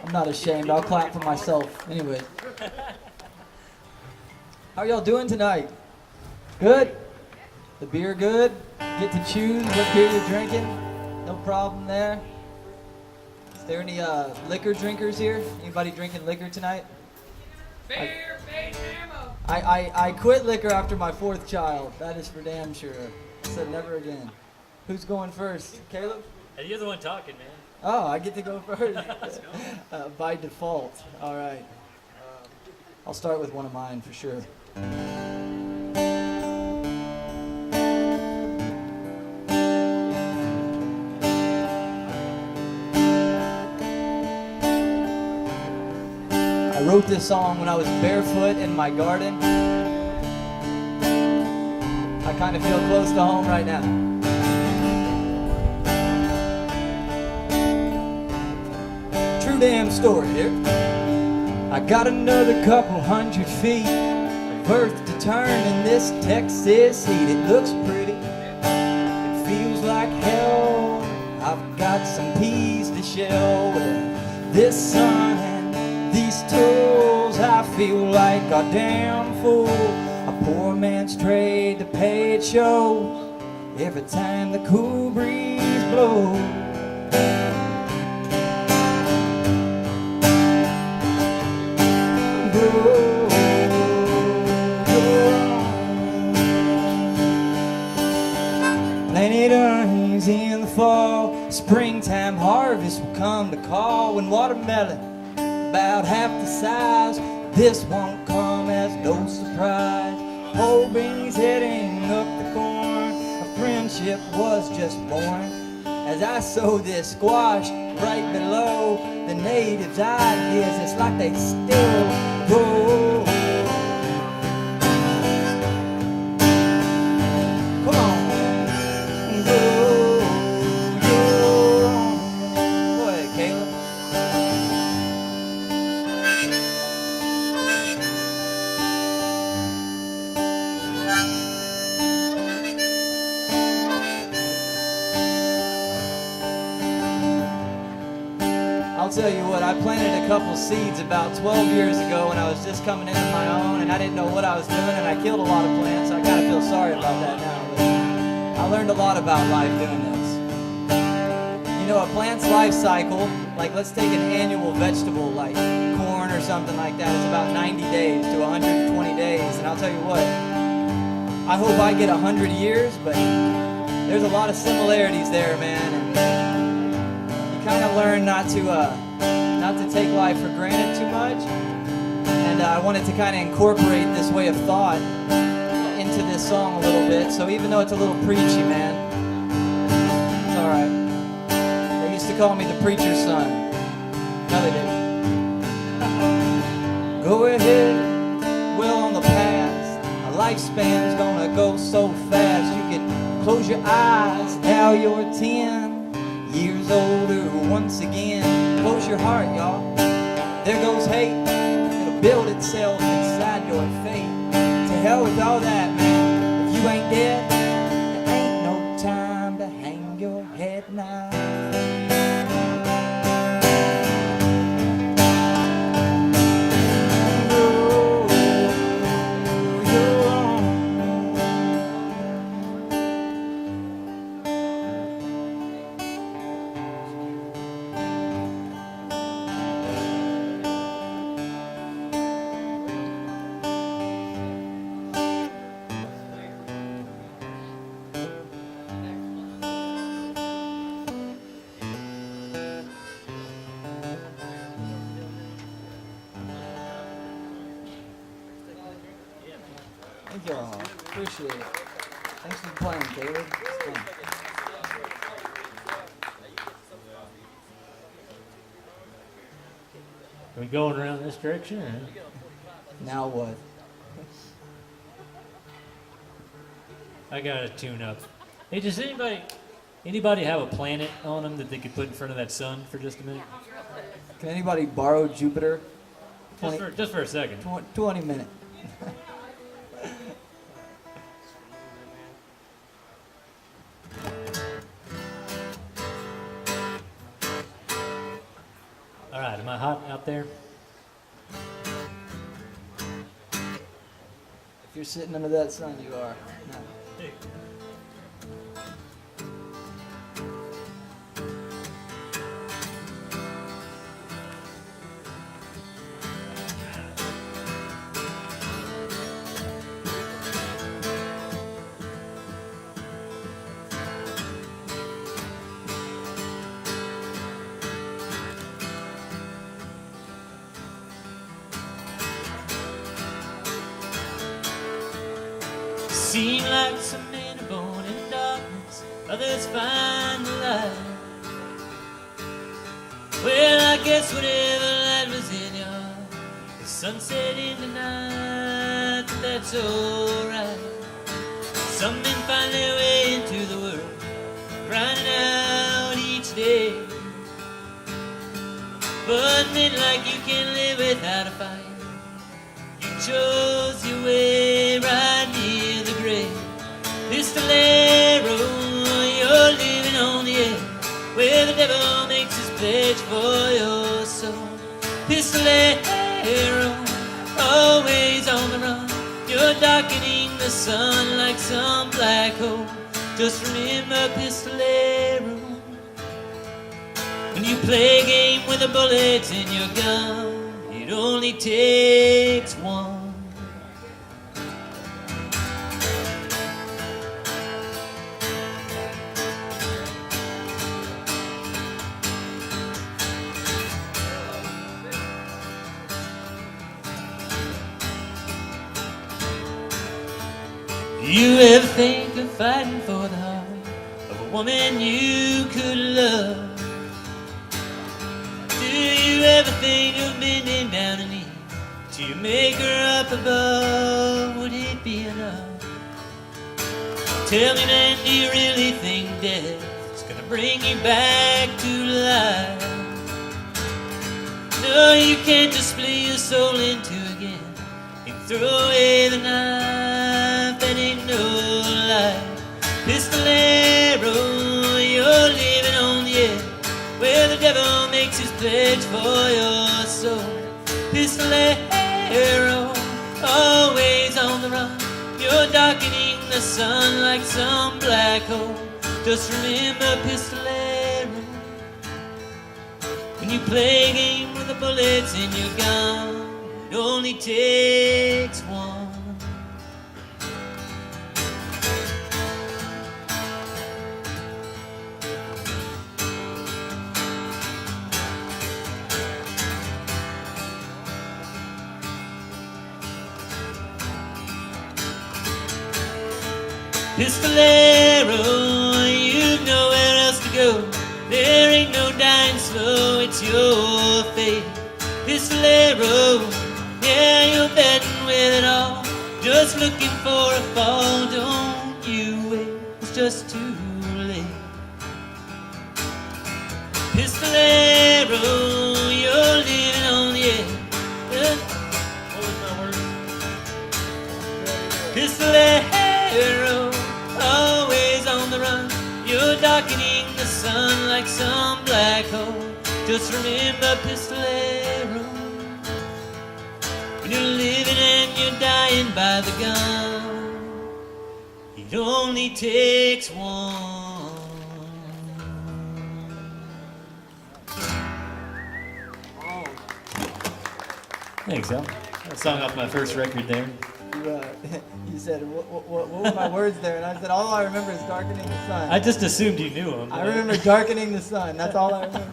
I'm not ashamed. I'll clap for myself. Anyway. How y'all doing tonight? Good? The beer good? Get to choose what beer you're drinking? No problem there. Is there any liquor drinkers here? Anybody drinking liquor tonight? Beer, bait, ammo. I quit liquor after my 4th child. That is for damn sure. I said never again. Who's going first? Caleb? Hey, you're the one talking, man. Oh, I get to go first. By default. All right. I'll start with one of mine for sure. I wrote this song when I was barefoot in my garden. I kind of feel close to home right now. True damn story here. I got another couple 100 feet of earth to turn in this Texas heat. It looks pretty, it feels like hell. I've got some peas to shell with this sun and these tools. I feel like a damn fool. A poor man's trade to pay it shows every time the cool breeze blows. Plenty rains in the fall, springtime harvest will come to call. When watermelon about half the size, this won't come as no surprise. Whole beans heading up the corn, a friendship was just born. As I sow this squash right below the natives' ideas, it's like they still grow. Come on, go, go ahead, Caleb. I'll tell you what, I planted a couple seeds about 12 years ago when I was just coming into my own, and I didn't know what I was doing, and I killed a lot of plants. I kind of feel sorry about that now, but I learned a lot about life doing this. You know, a plant's life cycle, like let's take an annual vegetable like corn or something like that, it's about 90 days to 120 days, and I'll tell you what, I hope I get 100 years, but there's a lot of similarities there, man, and kind of learn not to take life for granted too much, and I wanted to kind of incorporate this way of thought into this song a little bit. So even though it's a little preachy, man, it's all right. They used to call me the preacher's son. No, they didn't. Go ahead, well on the past. A lifespan's gonna go so fast. You can close your eyes, now you're 10 years older once again. Close your heart, y'all. There goes hate. It'll build itself inside your fate. To hell with all that, man. If you ain't dead, there ain't no time to hang your head now. Thank y'all. Appreciate it. Thanks for playing, Caleb. It's fun. Are we going around this direction? Or? Now what? I got to tune up. Hey, does anybody have a planet on them that they could put in front of that sun for just a minute? Can anybody borrow Jupiter? Just for a second. 20 minutes. All right, am I hot out there? If you're sitting under that sun, you are. No. Hey. Seem like some men are born in darkness, others find the light. Well, I guess whatever light was in your heart, the sunset in the night, that's alright. Some men find their way into the world, grinding out each day. But men like you can't live without a fight. You chose your way right near the grave. Pistolero, you're living on the edge, where the devil makes his pledge for your soul. Pistolero, always on the run, you're darkening the sun like some black hole. Just remember, Pistolero, when you play a game with the bullets in your gun, it only takes one. You ever think of fighting for the heart of a woman you could love? Do you ever think of bending down a knee to make her up above? Would it be enough? Tell me, man, do you really think death is gonna bring you back to life? No, you can't just split your soul into again and throw away the knife. That ain't no life. Pistolero, you're living on the edge, where the devil makes his pledge for your soul. Pistolero, always on the run, you're darkening the sun like some black hole. Just remember, Pistolero, when you play a game with the bullets in your gun, it only takes one. Pistolero, you've nowhere else to go. There ain't no dying slow, it's your fate. Pistolero, yeah, you're betting with it all, just looking for a fall. Don't you wait, it's just too late. Pistolero, you're living on the edge. What was my word? Pistolero, always on the run, you're darkening the sun like some black hole. Just remember, Pistolero, when you're living and you're dying by the gun, it only takes one. Thanks, Al. That song off my first record there. You said, what were my words there? And I said, all I remember is darkening the sun. I just assumed you knew them. I remember darkening the sun. That's all I remember.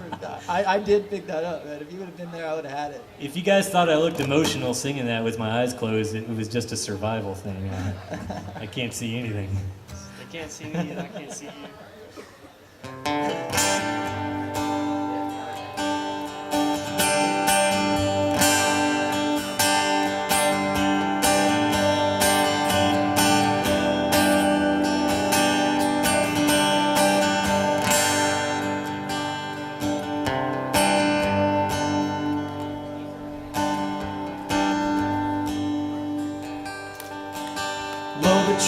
I did pick that up, man. If you would have been there, I would have had it. If you guys thought I looked emotional singing that with my eyes closed, it was just a survival thing. I can't see anything. I can't see me either. I can't see you.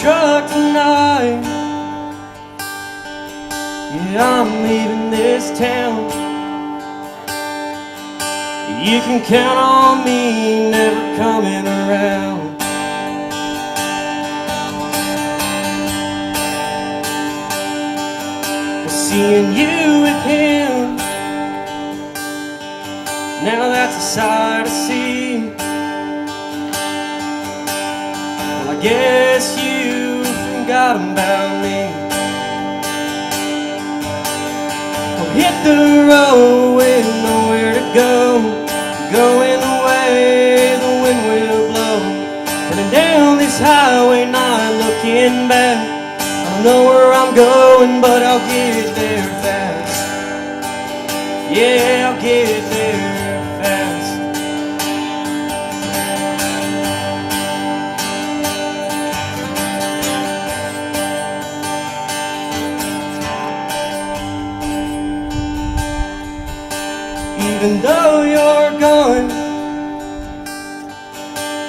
Truck tonight. Yeah, I'm leaving this town. You can count on me never coming around. Seeing you with him, now that's a sight to see. Well, I guess you forgot about me. I'll hit the road with nowhere to go, going the way the wind will blow, running down this highway, not looking back. I don't know where I'm going, but I'll get there fast. Yeah, I'll get there fast. Even though you're gone,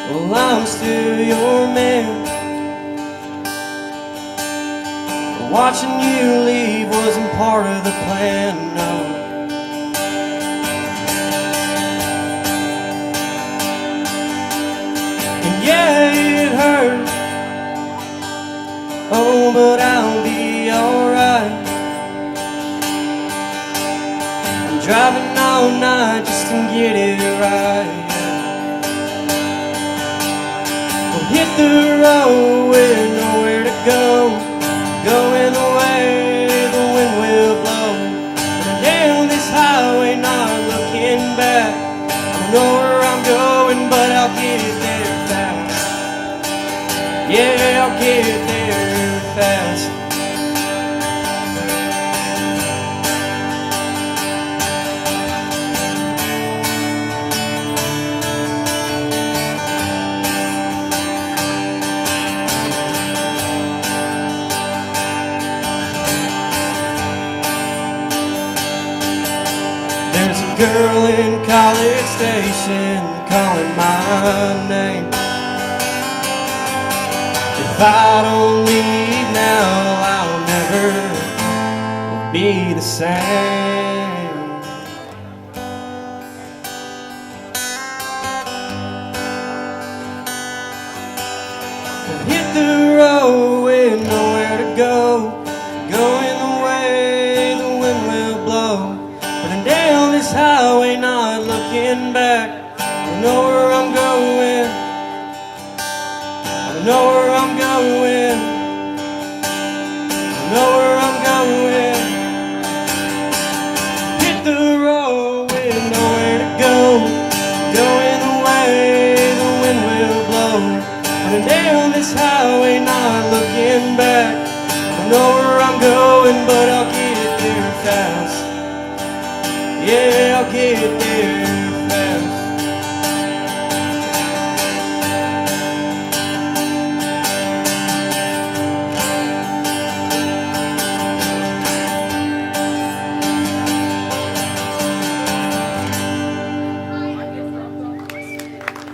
well, I'm still your man. Watching you leave wasn't part of the plan, no. And yeah, it hurt, oh, but I'll be alright. I'm driving all night just to get it right. We'll hit the road with nowhere to go, going the way the wind will blow, running down this highway, not looking back. I don't know where I'm going, but I'll get there fast. Yeah, I'll get there fast. Girl in College Station calling my name. If I don't leave now, I'll never be the same. We'll hit the road with nowhere to go, going the way the wind will blow, running down this highway, not looking back. I don't know where I'm going. I don't know where I'm going. I don't know where I'm going. Hit the road with nowhere to go, going the way the wind will blow, running down this highway, not looking back. I don't know where I'm going, but I'll get there fast. Yeah, I'll get there fast.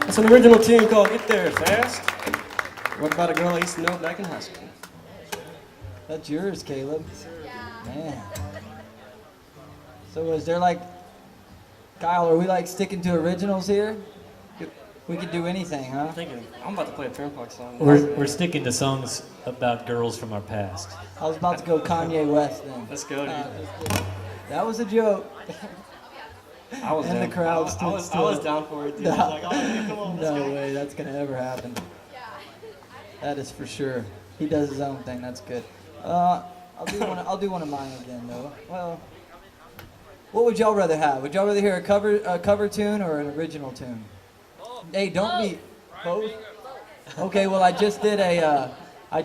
That's an original tune called Get There Fast. What about a girl I used to know back in high school? That's yours, Caleb. Man. So is there like, Kyle, are we like sticking to originals here? We could do anything, huh? I'm about to play a Turnpike song. We're sticking to songs about girls from our past. I was about to go Kanye West then. Let's go, dude. That was a joke. I was And down. the crowd I stood was still. down for it, dude. I was like, oh, yeah, come on, let's No go. way, that's gonna ever happen. That is for sure. He does his own thing. That's good. I'll do one of mine again, though. Well, what would y'all rather have? Would y'all rather hear a cover tune or an original tune? Hey, don't be both. Okay, well I just did a. I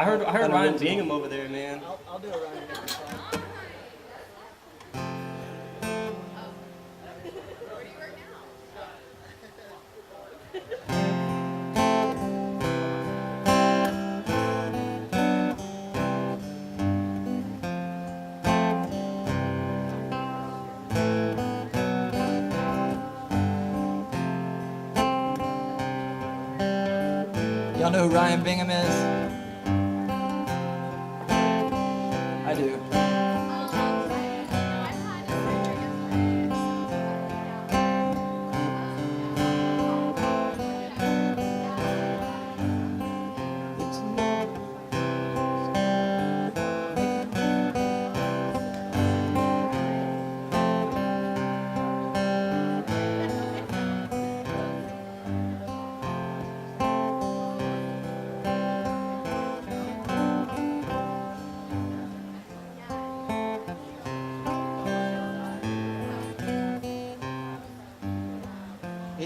heard an Ryan original. Bingham over there, man. I'll do a Ryan Bingham song. Y'all know who Ryan Bingham is? I do.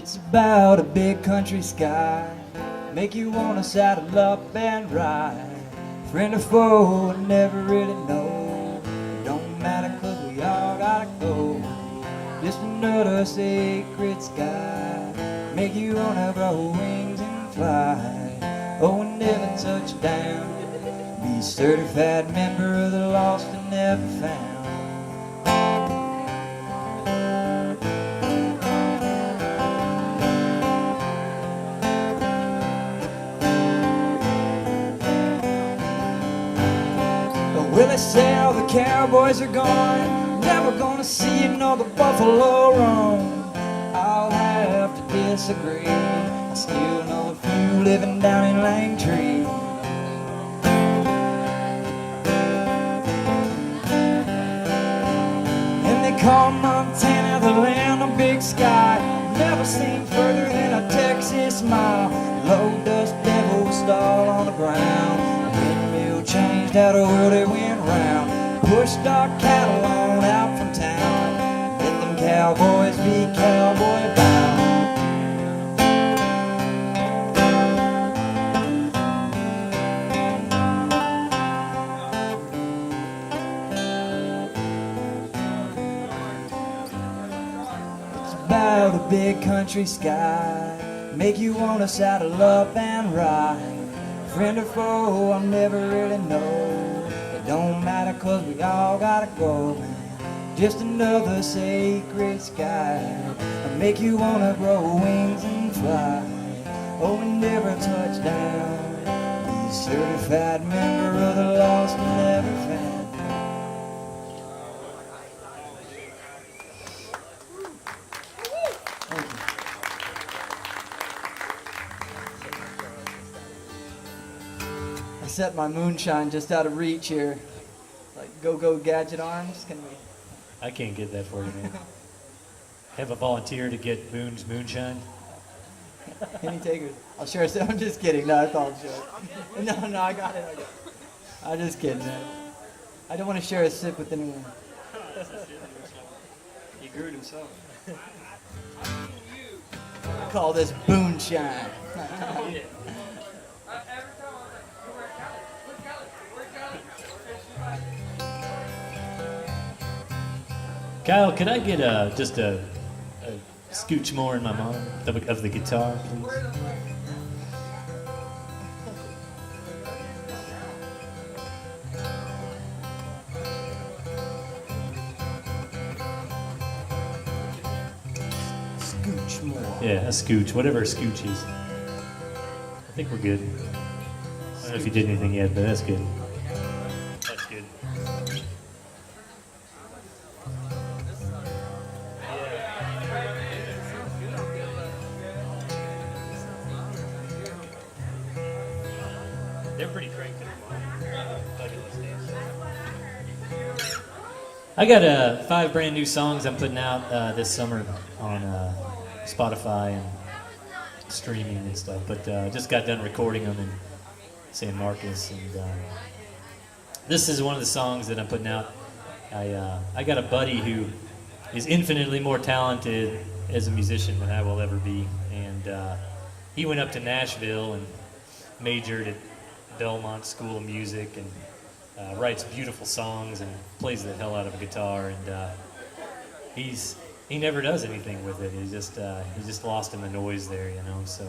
It's about a big country sky, make you wanna saddle up and ride. Friend or foe, I never really know. It don't matter 'cause we all gotta go. Just another sacred sky, make you wanna grow wings and fly. Oh, and never touch down, be a certified member of the lost and never found. Well, they say all the cowboys are gone, never gonna see another buffalo roam. I'll have to disagree, I still know a few living down in Langtree. And they call Montana the land of big sky, never seen further than a Texas mile. Low dust devil stall on the ground, changed how the world it went round. Pushed our cattle on out from town, let them cowboys be cowboy bound. It's about a big country sky, make you wanna saddle up and ride. Friend or foe, I'll never really know. It don't matter 'cause we all gotta go. Just another sacred sky, I'll make you wanna grow wings and fly. Oh, and never touch down, be a certified member of the lost and never found. Set my moonshine just out of reach here, like go gadget arms. Can we? I can't get that for you, man. Have a volunteer to get Boone's moonshine. Any takers? I'll share some. I'm just kidding. No, it's all a joke. No, I got it. I'm just kidding, man. I don't want to share a sip with anyone. He grew it himself. I call this Booneshine. Kyle, could I get just a scooch more in my mom of the guitar, please? Scooch more. Yeah, a scooch, whatever a scooch is. I think we're good. I don't know if you did anything yet, but that's good. That's good. They're pretty cranked. I got 5 brand new songs I'm putting out this summer on Spotify and streaming and stuff. But just got done recording them in San Marcos, and this is one of the songs that I'm putting out. I got a buddy who is infinitely more talented as a musician than I will ever be, and he went up to Nashville and majored at Belmont School of Music and writes beautiful songs and plays the hell out of a guitar, and he never does anything with it. He's just lost in the noise there, you know. So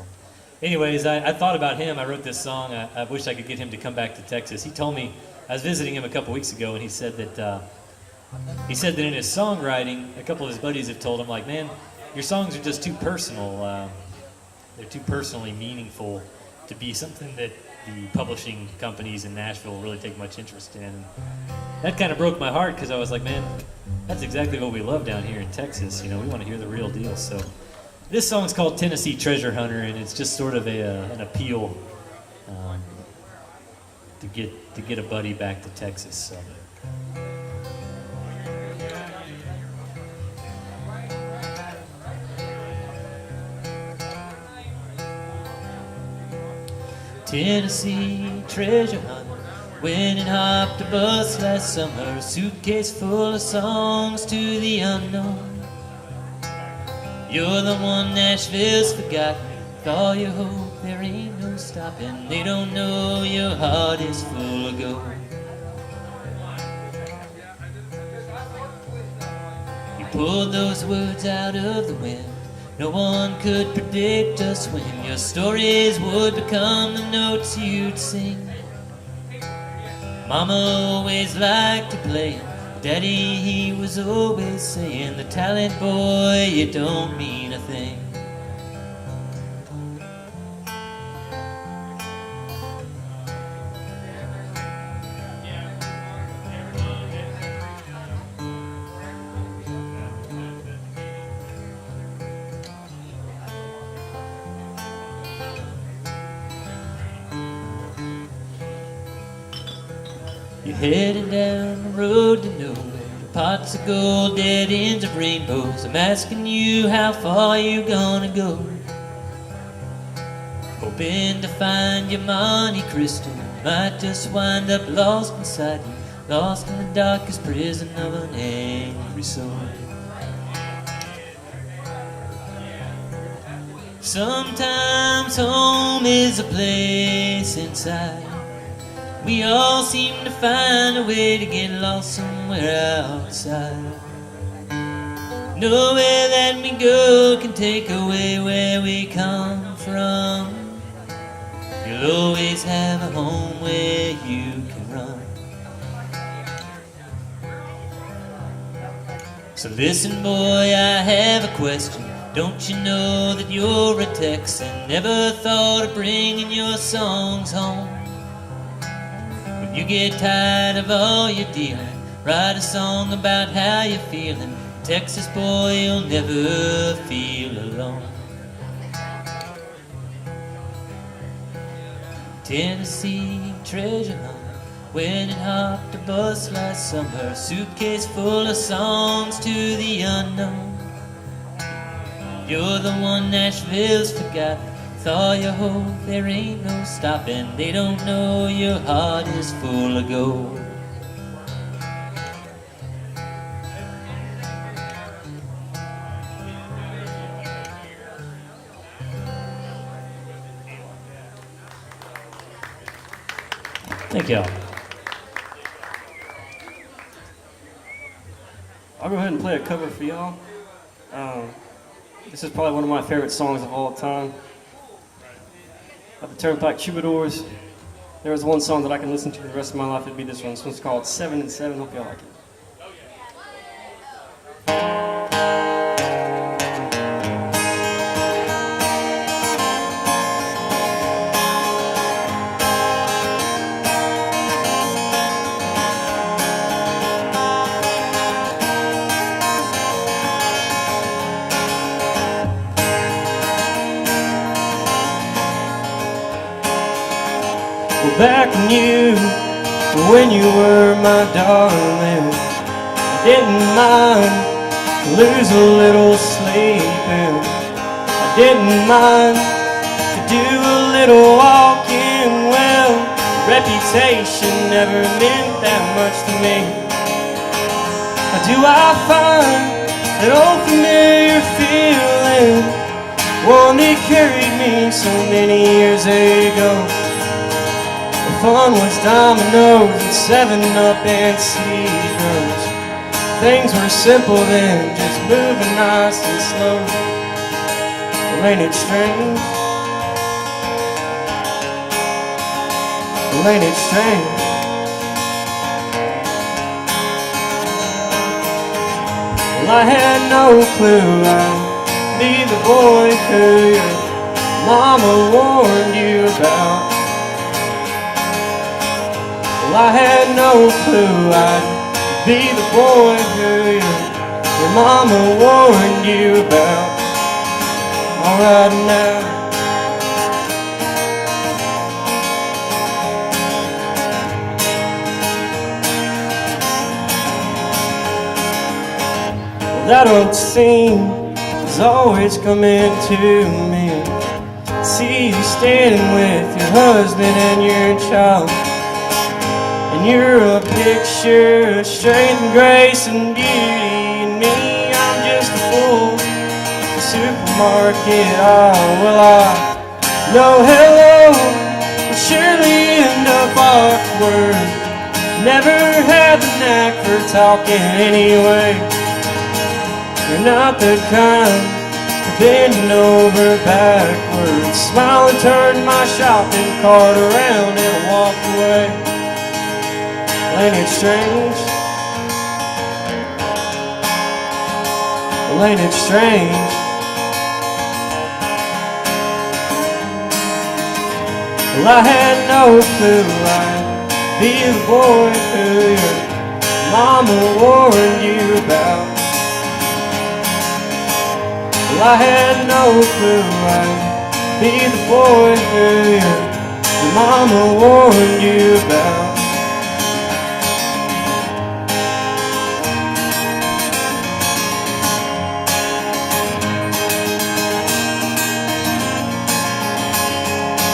anyways, I thought about him. I wrote this song. I wish I could get him to come back to Texas. He told me, I was visiting him a couple weeks ago, and he said that in his songwriting, a couple of his buddies have told him, like, man, your songs are just too personal. They're too personally meaningful to be something that the publishing companies in Nashville really take much interest in. And that kind of broke my heart, because I was like, man, that's exactly what we love down here in Texas. You know, we want to hear the real deal. So this song's called Tennessee Treasure Hunter, and it's just sort of an appeal to get a buddy back to Texas. So. Tennessee treasure hunt, went and hopped a bus last summer, suitcase full of songs to the unknown. You're the one Nashville's forgotten. With all your hope, there ain't no stopping. They don't know your heart is full of gold. You pulled those words out of the wind. No one could predict just when your stories would become the notes you'd sing. Mama always liked to play. Daddy, he was always saying, the talent boy, you don't mean a thing. You're heading down the road to nowhere, pots of gold, dead ends of rainbows. I'm asking you, how far you gonna go? Hoping to find your Monte Cristo. Might just wind up lost inside you, lost in the darkest prison of an angry soul. Sometimes home is a place inside. We all seem to find a way to get lost somewhere outside. Nowhere that we go can take away where we come from. You'll always have a home where you can run. So listen, boy, I have a question. Don't you know that you're a Texan? Never thought of bringing your songs home. When you get tired of all your dealing, write a song about how you're feeling. Texas boy, you'll never feel alone. Tennessee treasure hunt, went and hopped a bus last summer, suitcase full of songs to the unknown. You're the one Nashville's forgotten. With all your hope, there ain't no stopping. They don't know your heart is full of gold. Thank y'all. I'll go ahead and play a cover for y'all. This is probably one of my favorite songs of all time. Of the Turnpike Troubadours. There was one song that I can listen to the rest of my life, it'd be this one. This one's called 7 and 7. Hope y'all like it. Back when you were my darling, I didn't mind to lose a little sleep, and I didn't mind to do a little walking. Well, reputation never meant that much to me. How do I find that old familiar feeling, one that carried me so many years ago? Fun was dominoes and 7-Up and Seagulls. Things were simple then, just moving nice and slow. Well, ain't it strange? Well, ain't it strange? Well, I had no clue I'd be the boy who your mama warned you about. I had no clue I'd be the boy who your mama warned you about. Alright now, well, that old scene is always coming to me. See you standing with your husband and your child. And you're a picture of strength and grace and beauty. And me, I'm just a fool, supermarket aisle. Well, I know hello will surely end up awkward. Never had the knack for talking anyway. You're not the kind to bend over backwards. Smile and turn my shopping cart around and walk away. Ain't it strange? Well, ain't it strange? Well, I had no clue I'd be the boy who your mama warned you about. Well, I had no clue I'd be the boy who your mama warned you about.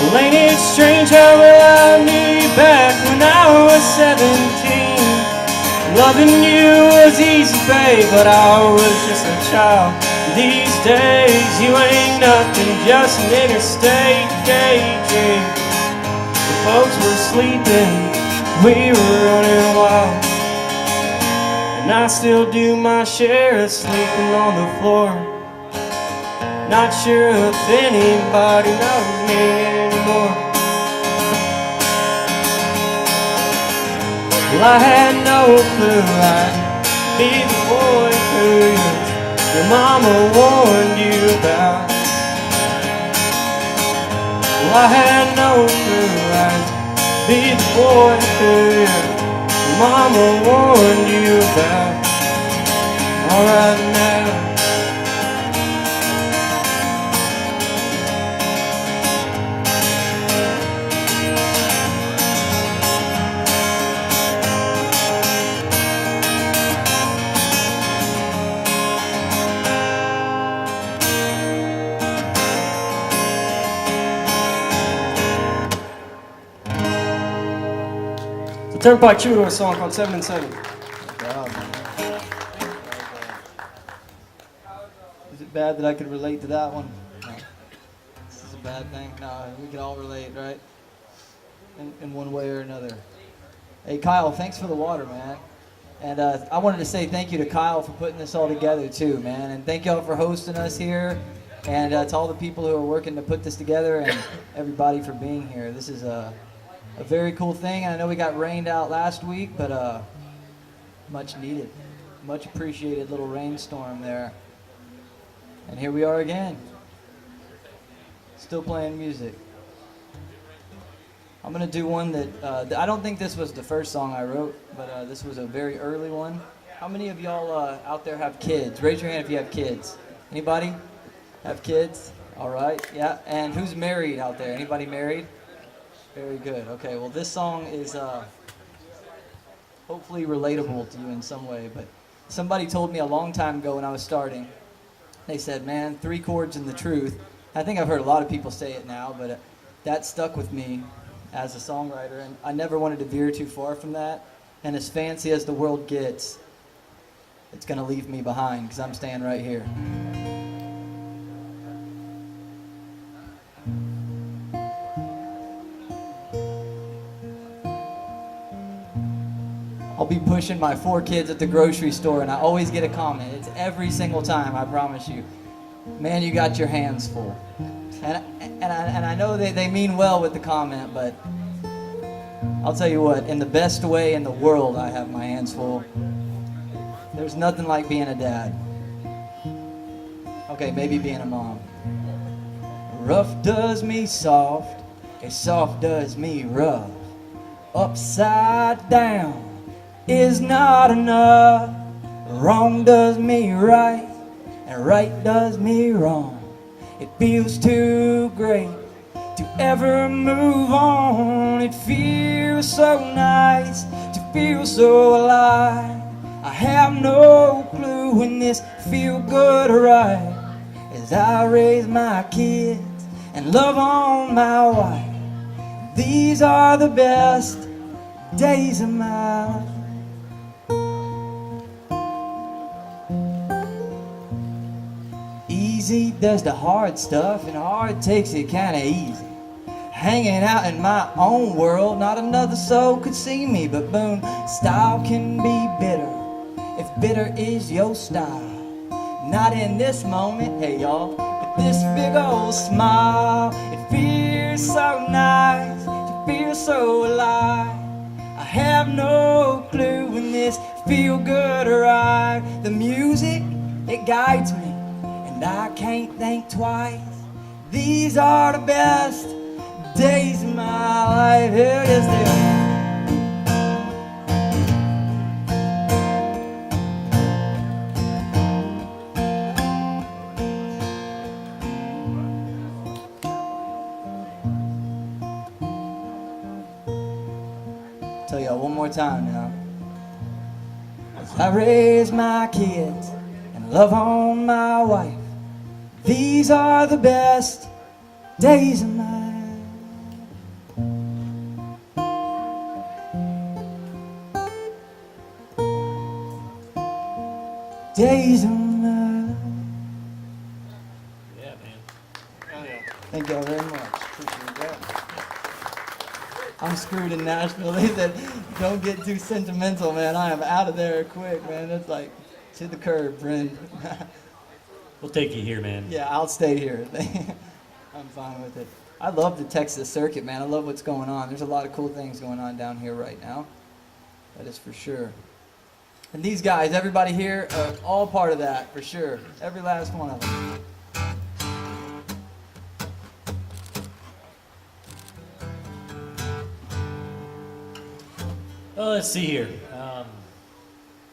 Well, ain't it strange how well I knew you back when I was 17? Loving you was easy, babe, but I was just a child. These days you ain't nothing, just an interstate daydream. The folks were sleeping, we were running wild, and I still do my share of sleeping on the floor. Not sure if anybody knows me anymore. Well, I had no clue I'd be the boy who your mama warned you about. Well, I had no clue I'd be the boy who your mama warned you about. All right now. Turnpike Troubadour song called 7 and 7. Is it bad that I could relate to that one? No. This is a bad thing? No, we can all relate, right? In one way or another. Hey, Kyle, thanks for the water, man. And I wanted to say thank you to Kyle for putting this all together, too, man. And thank y'all for hosting us here. And to all the people who are working to put this together and everybody for being here. This is a very cool thing. I know we got rained out last week, but much needed, much appreciated little rainstorm there. And here we are again, still playing music. I'm gonna do one that I don't think this was the first song I wrote, but this was a very early one. How many of y'all out there have kids? Raise your hand if you have kids. Anybody have kids? All right, yeah. And who's married out there? Anybody married? Very good. Okay, well, this song is hopefully relatable to you in some way, but somebody told me a long time ago when I was starting, they said, man, 3 chords and the truth. I think I've heard a lot of people say it now, but that stuck with me as a songwriter, and I never wanted to veer too far from that, and as fancy as the world gets, it's going to leave me behind, because I'm staying right here. I'll be pushing my 4 kids at the grocery store, and I always get a comment. It's every single time, I promise you. Man, you got your hands full. And I know they mean well with the comment, but I'll tell you what, in the best way in the world, I have my hands full. There's nothing like being a dad. Okay, maybe being a mom. Rough does me soft, and soft does me rough. Upside down is not enough. Wrong does me right, and right does me wrong. It feels too great to ever move on. It feels so nice to feel so alive. I have no clue when this feel good or right. As I raise my kids and love on my wife, these are the best days of my life. easy does the hard stuff, and hard takes it kinda easy. Hanging out in my own world, not another soul could see me. But Boone, style can be bitter if bitter is your style. Not in this moment, hey y'all, but this big old smile. It feels so nice, it feels so alive. I have no clue when this feel good arrive. The music, it guides me, and I can't think twice. These are the best days of my life. Hell yes they are. Tell y'all one more time now. As I raise my kids and love on my wife, these are the best days of my life. Days of my life. Yeah, man. Thank y'all very much. Appreciate that. I'm screwed in Nashville. They said, don't get too sentimental, man. I am out of there quick, man. It's like to the curb, Brent. We'll take you here, man. Yeah, I'll stay here. I'm fine with it. I love the Texas circuit, man. I love what's going on. There's a lot of cool things going on down here right now. That is for sure. And these guys, everybody here, are all part of that, for sure. Every last one of them. Oh, let's see here.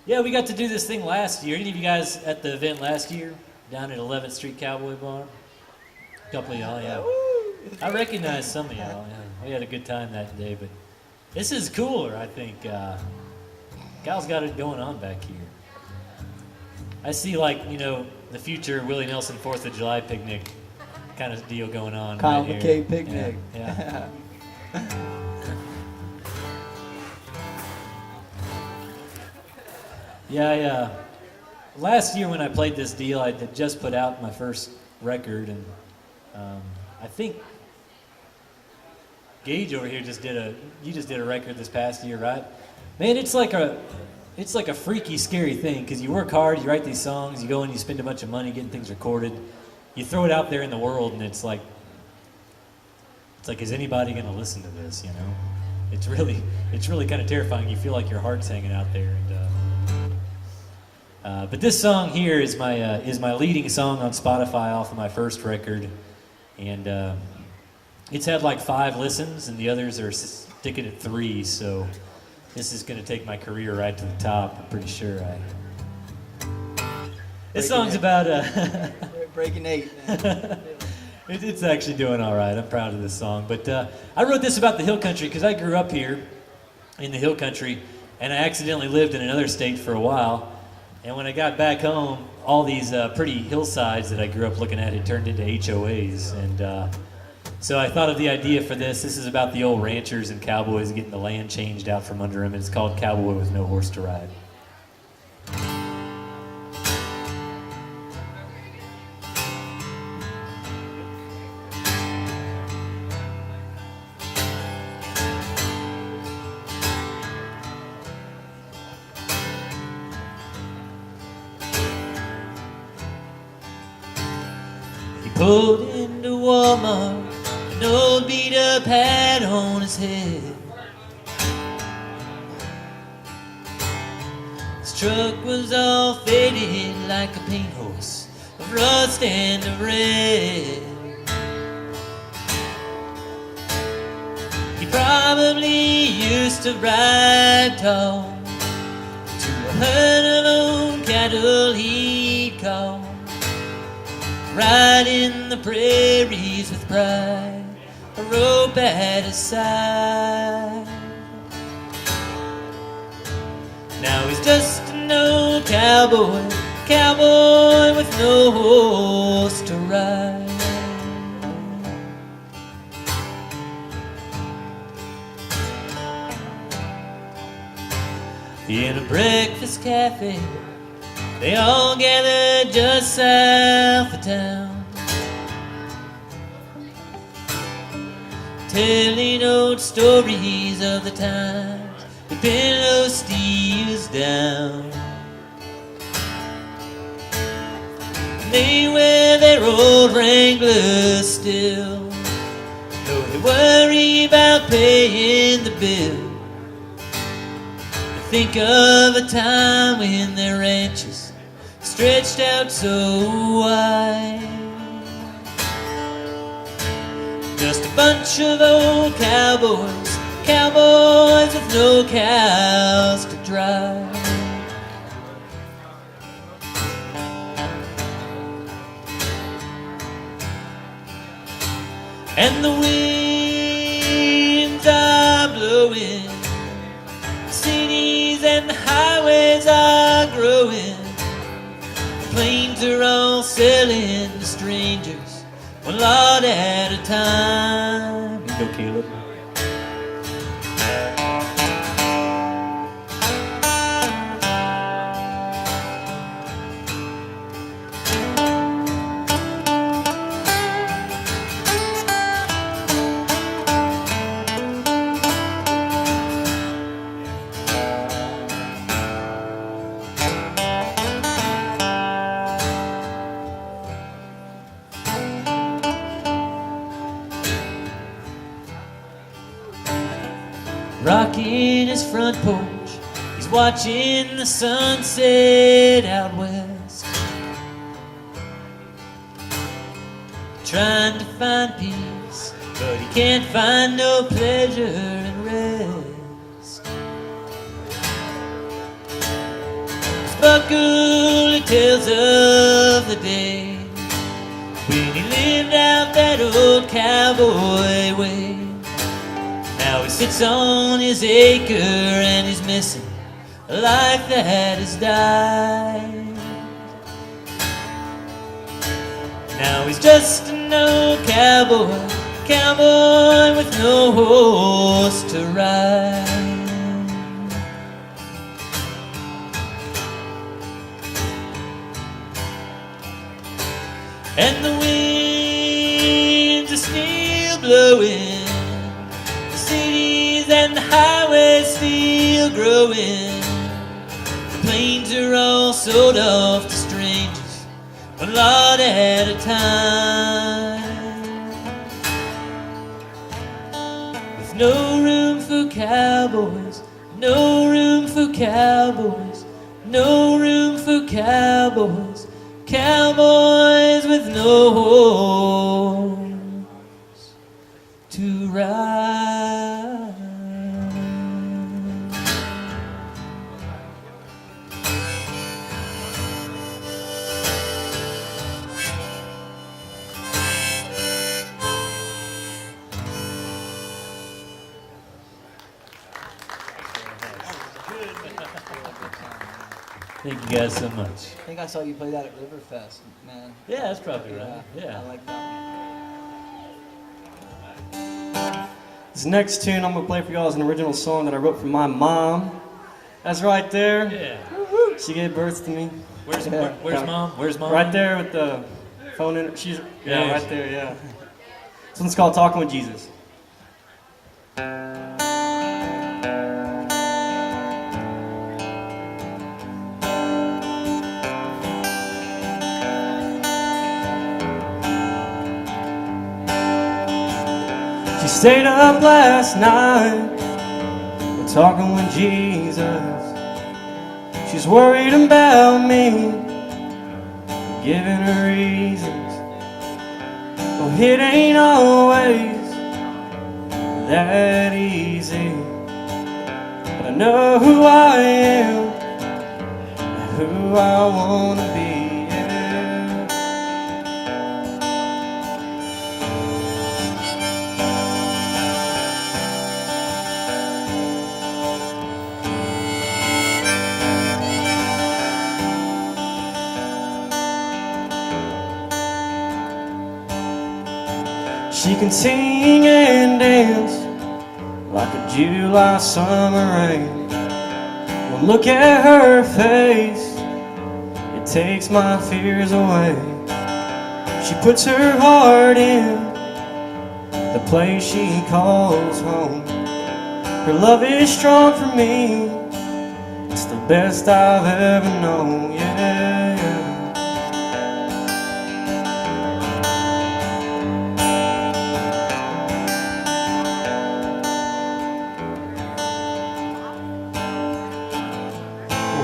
Yeah, we got to do this thing last year. Any of you guys at the event last year down at 11th Street Cowboy Bar? A couple of y'all, yeah. I recognize some of y'all. Yeah. We had a good time that day, but this is cooler, I think. Gal's got it going on back here. I see, like, you know, the future Willie Nelson 4th of July picnic kind of deal going on. Kyle right McKay here. picnic. Yeah. Yeah, last year when I played this deal, I had just put out my first record, and I think Gage over here just did a record this past year, right? Man, it's like a freaky, scary thing, because you work hard, you write these songs, you go and you spend a bunch of money getting things recorded, you throw it out there in the world, and it's like, is anybody going to listen to this, you know? It's really kind of terrifying. You feel like your heart's hanging out there, but this song here is my leading song on Spotify off of my first record, and it's had like 5 listens, and the others are sticking at 3. So this is going to take my career right to the top. I'm pretty sure. This song's about Breaking 8. It's actually doing all right. I'm proud of this song. But I wrote this about the hill country because I grew up here in the hill country, and I accidentally lived in another state for a while. And when I got back home, all these pretty hillsides that I grew up looking at had turned into HOAs. And so I thought of the idea for this. This is about the old ranchers and cowboys getting the land changed out from under them. It's called Cowboy with No Horse to Ride. Pulled into Walmart, an old beat-up hat on his head. His truck was all faded like a paint horse of rust and of red. He probably used to ride tall to a herd of old cattle he'd call. Ride in the prairies with pride, a rope at his side. Now he's just an old cowboy, cowboy with no horse to ride. In a breakfast cafe They all gathered just south of town, telling old stories of the times the pillow steals down. They wear their old Wranglers still, though they worry about paying the bill. They think of a time when their ranches stretched out so wide. Just a bunch of old cowboys, cowboys with no cows to drive. And the winds are blowing, the cities and the highways are growing. The planes are all selling to strangers, one lot at a time. Go, Caleb. Rocking his front porch, he's watching the sunset out west, trying to find peace, but he can't find no pleasure and rest. His buckle, he tells of the day when he lived out that old cowboy way. Now he sits on his acre and he's missing a life that has died. Now he's just an old cowboy, cowboy with no horse to ride. And the winds are still blowing, and the highways still growing. The planes are all sold off to strangers, one lot at a time. With no room for cowboys, no room for cowboys, no room for cowboys, cowboys with no horse to ride. Thank you guys so much. I think I saw you play that at Riverfest, man. Yeah, that's probably right. Yeah. I like that one. This next tune I'm going to play for y'all is an original song that I wrote for my mom. That's right there. Yeah. She gave birth to me. Where's Yeah. mom? Where's mom? Right there with the phone in. She's Yeah. right there. Yeah. This one's called "Talking with Jesus." She stayed up last night, we're talking with Jesus. She's worried about me, giving her reasons. Oh, it ain't always that easy, but I know who I am and who I want to be. She can sing and dance like a July summer rain. One look at her face, takes my fears away. She puts her heart in the place she calls home. Her love is strong for me. It's the best I've ever known, yeah, yeah.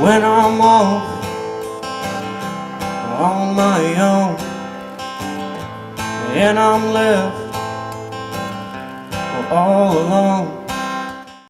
When I'm off on my own and I'm left all alone,